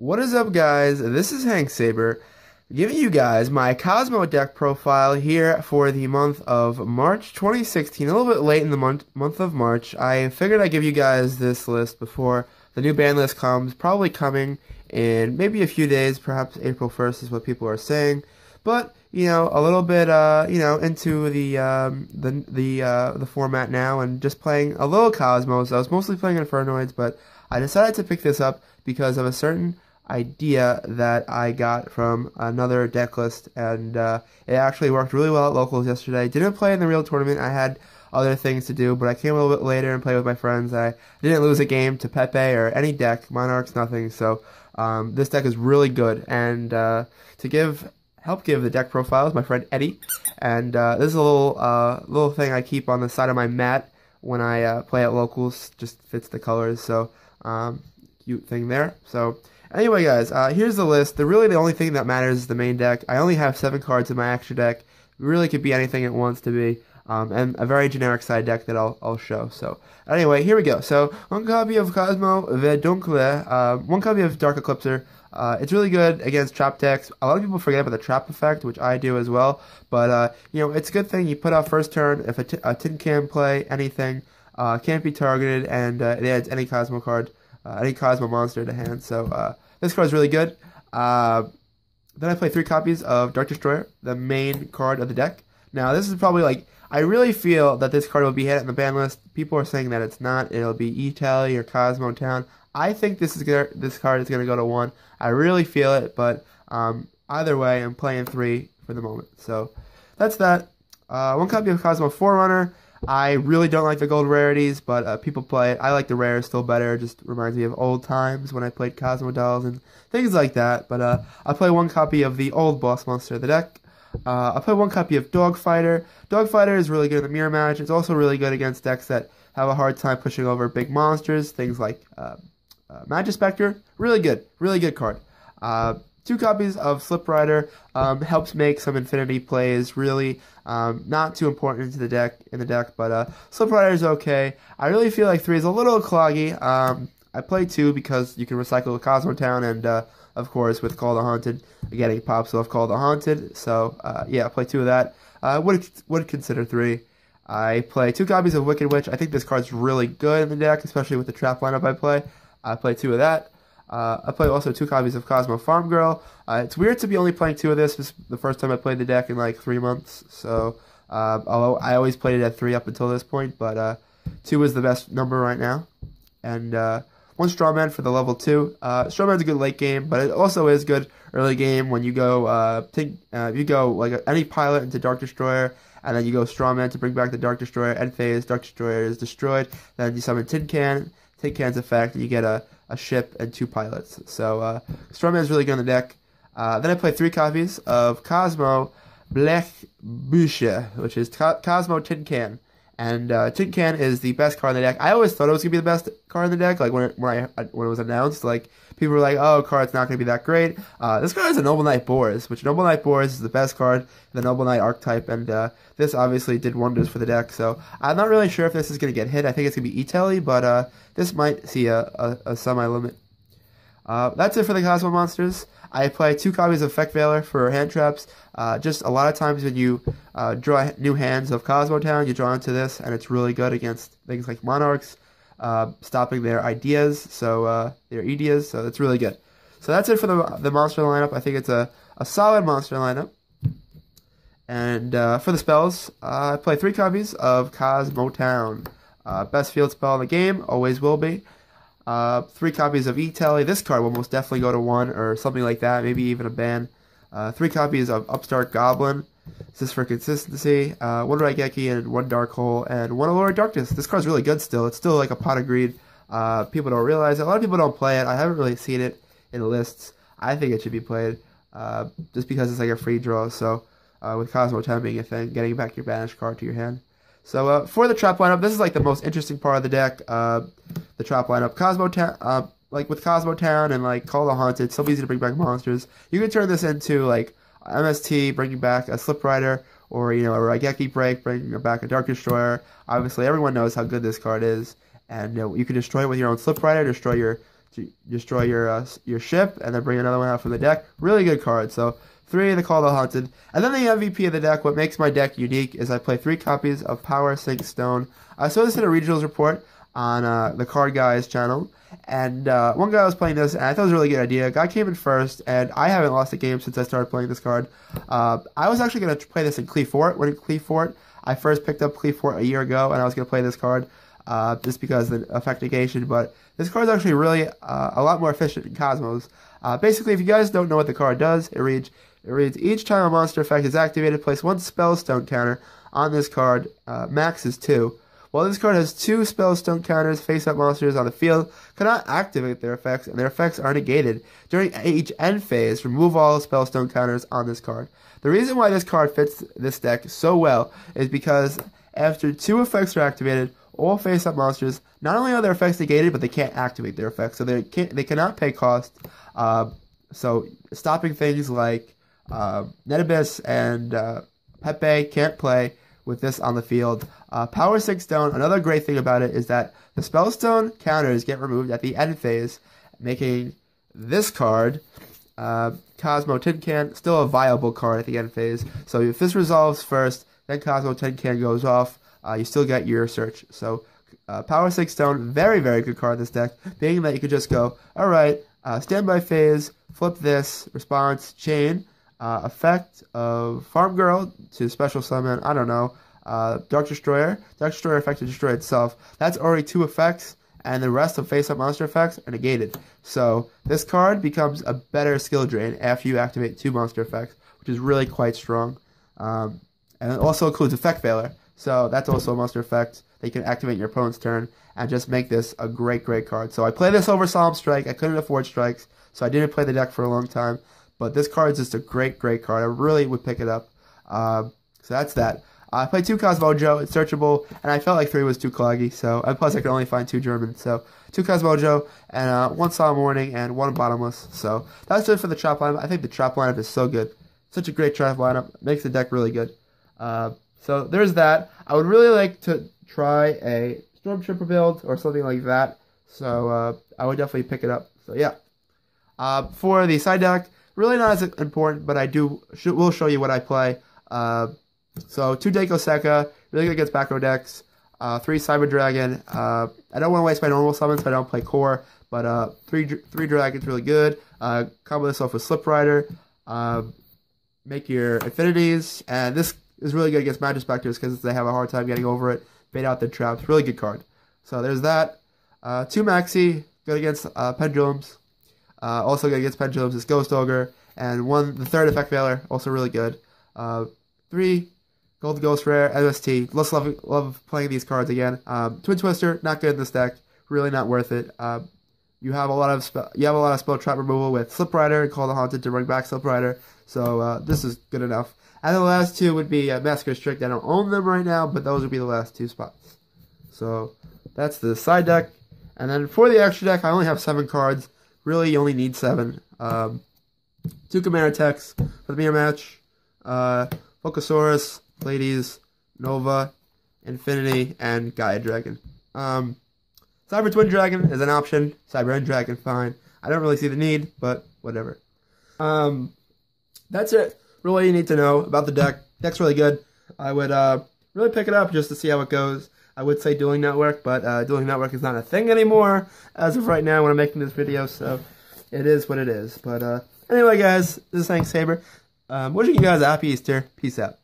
What is up, guys? This is Hank Saber, giving you guys my Kozmo deck profile here for the month of March 2016. A little bit late in the month of March. I figured I'd give you guys this list before the new ban list comes, probably coming in maybe a few days, perhaps April 1st is what people are saying. But a little bit, into the format now, and just playing a little Cosmos. I was mostly playing Infernoids, but I decided to pick this up because of a certain idea that I got from another deck list, and it actually worked really well at locals yesterday. Didn't play in the real tournament. I had other things to do, but I came a little bit later and played with my friends. I didn't lose a game to Pepe or any deck, Monarchs, nothing. So this deck is really good, and to help give the deck profile is my friend Eddie, and this is a little thing I keep on the side of my mat when I play at locals. Just fits the colors, so cute thing there. So anyway, guys, here's the list. Really, the only thing that matters is the main deck. I only have 7 cards in my extra deck. It really could be anything it wants to be, and a very generic side deck that I'll show. So anyway, here we go. So 1 copy of Kozmo Verduncle, 1 copy of Dark Eclipser. It's really good against trap decks. A lot of people forget about the trap effect, which I do as well. But it's a good thing. You put out first turn. If a tin can play anything, can't be targeted, and it adds any Kozmo card, any Kozmo monster to hand. So this card is really good. Then I play 3 copies of Dark Destroyer, the main card of the deck. Now this is probably I really feel that this card will be hit in the ban list. People are saying that it's not. It'll be E-Tally or Kozmo Town. I think this card is gonna go to 1. I really feel it, but either way, I'm playing 3 for the moment. So that's that. 1 copy of Kozmo Forerunner. I really don't like the gold rarities, but people play it. I like the rares still better. It just reminds me of old times when I played Kozmo dolls and things like that. But I play 1 copy of the old boss monster of the deck. I play 1 copy of Dogfighter. Dogfighter is really good in the mirror match. It's also really good against decks that have a hard time pushing over big monsters, things like Magispector. Really good card. 2 copies of Slip Rider. Helps make some infinity plays. Really not too important in the deck, but Slip Rider is okay. I really feel like 3 is a little cloggy. I play 2 because you can recycle Kozmo Town, and of course with Call the Haunted, getting pops off Call the Haunted. So yeah, I play 2 of that. Would consider 3. I play 2 copies of Wicked Witch. I think this card's really good in the deck, especially with the trap lineup I play. I play 2 of that. I play also 2 copies of Kozmo Farm Girl. It's weird to be only playing 2 of this. This is the first time I played the deck in like 3 months. So, although I always played it at 3 up until this point, but 2 is the best number right now. And 1 Strawman for the level 2. Strawman's a good late game, but it also is good early game when you go like any pilot into Dark Destroyer, and then you go Strawman to bring back the Dark Destroyer. End phase, Dark Destroyer is destroyed. Then you summon Tin Can. Tin Can's effect, and you get a ship and 2 pilots. So Strawman is really good on the deck. Then I play 3 copies of Kozmo Blechbücher, which is Kozmo Tin Can. And Tin Can is the best card in the deck. I always thought it was gonna be the best card in the deck. Like when it was announced, like people were like, "Oh, card's not gonna be that great." This card is a Noble Knight Boris, which Noble Knight Boris is the best card in the Noble Knight archetype, and this obviously did wonders for the deck. So I'm not really sure if this is gonna get hit. I think it's gonna be E-Tally, but this might see a semi-limit. That's it for the Kozmo monsters. I play 2 copies of Effect Veiler for hand traps. Just a lot of times when you draw new hands of Kozmo Town, you draw into this, and it's really good against things like Monarchs, stopping their ideas, so their ideas. So it's really good. So that's it for the monster lineup. I think it's a solid monster lineup. And for the spells, I play 3 copies of Kozmo Town. Best field spell in the game, always will be. 3 copies of E-Tally. This card will most definitely go to 1 or something like that, maybe even a ban. 3 copies of Upstart Goblin. This is for consistency. 1 Raigeki and 1 Dark Hole and 1 Allure of Darkness. This card's really good still. It's still like a pot of greed. People don't realize it. A lot of people don't play it. I haven't really seen it in lists. I think it should be played just because it's like a free draw. So with Kozmo Town being a thing, getting back your banished card to your hand. So for the trap lineup, this is like the most interesting part of the deck. The trap lineup, Kozmo Town, like with Kozmo Town and like Call the Haunted, so easy to bring back monsters. You can turn this into like MST, bringing back a Slip Rider, or a Raigeki break, bringing back a Dark Destroyer. Obviously, everyone knows how good this card is, and you can destroy it with your own Slip Rider, destroy your to destroy your ship, and then bring another one out from the deck. Really good card. So 3 the Call of the Haunted. And then the MVP of the deck, what makes my deck unique, is I play 3 copies of Powersink Stone. I saw this in a regionals report on the Card Guys channel, and one guy was playing this, and I thought it was a really good idea. Guy came in first, and I haven't lost a game since I started playing this card. I was actually going to play this in Cleefort. When in Cleefort, I first picked up Cleefort a year ago, and I was going to play this card just because of the effect negation, but this card is actually really a lot more efficient in Kozmos. Basically, if you guys don't know what the card does, it reads each time a monster effect is activated, place 1 Spellstone counter on this card. Max is 2. While this card has 2 Spellstone counters, face-up monsters on the field cannot activate their effects, and their effects are negated. During each end phase, remove all Spellstone counters on this card. The reason why this card fits this deck so well is because after 2 effects are activated, all face-up monsters, not only are their effects negated, but they can't activate their effects, so they cannot pay cost. So stopping things like Netabis and Pepe can't play with this on the field. Powersink Stone, another great thing about it is that the Spellstone counters get removed at the end phase, making this card, Kozmo Tin Can, still a viable card at the end phase. So if this resolves first, then Kozmo Tin Can goes off, you still get your search. So Powersink Stone, very, very good card in this deck, being that you could just go, alright, standby phase, flip this, response, chain, effect of Farm Girl to special summon, I don't know, Dark Destroyer. Dark Destroyer effect to destroy itself. That's already 2 effects, and the rest of face-up monster effects are negated. So this card becomes a better skill drain after you activate 2 monster effects, which is really quite strong. And it also includes Effect Failure. So that's also a monster effect that you can activate in your opponent's turn and just make this a great, great card. So I play this over Solemn Strike. I couldn't afford strikes, so I didn't play the deck for a long time. But this card is just a great, great card. I really would pick it up. So that's that. I played 2 Cosmojo. It's searchable, and I felt like 3 was too cloggy. So, and plus I could only find 2 German. So 2 Cosmojo, and 1 Solemn Warning, and 1 Bottomless. So that's it for the trap lineup. I think the trap lineup is so good. Such a great trap lineup. Makes the deck really good. So there's that. I would really like to try a Stormtrooper build or something like that. So I would definitely pick it up. So yeah. For the side deck, really not as important, but I will show you what I play. So 2 Dako Sekka, really good against back row decks. 3 Cyber Dragon. I don't want to waste my normal summons, so I don't play core. But 3 Dragons really good. Combo this off with Slip Rider. Make your Affinities, and this is really good against Magic Specters because they have a hard time getting over it. Bait out their traps. Really good card. So there's that. 2 Maxi, good against Pendulums. Also good against Pendulums is Ghost Ogre. And the 3rd Effect Failure, also really good. 3 Gold Ghost Rare, MST. Love playing these cards again. Twin Twister, not good in this deck. Really not worth it. You have a lot of spell trap removal with Slip Rider and Call the Haunted to bring back Slip Rider. So this is good enough. And the last 2 would be Massacre Strict. I don't own them right now, but those would be the last 2 spots. So that's the side deck. And then for the extra deck, I only have 7 cards. Really, you only need 7. 2 Chimera Techs for the mirror match. Focusaurus, Ladies, Nova, Infinity, and Gaia Dragon. Cyber Twin Dragon is an option. Cyber End Dragon, fine. I don't really see the need, but whatever. That's it. Really, you need to know about the deck. Deck's really good. I would really pick it up just to see how it goes. I would say Dueling Network, but Dueling Network is not a thing anymore as of right now when I'm making this video, so it is what it is. But anyway, guys, this is Hank Saber. Wishing you guys a happy Easter. Peace out.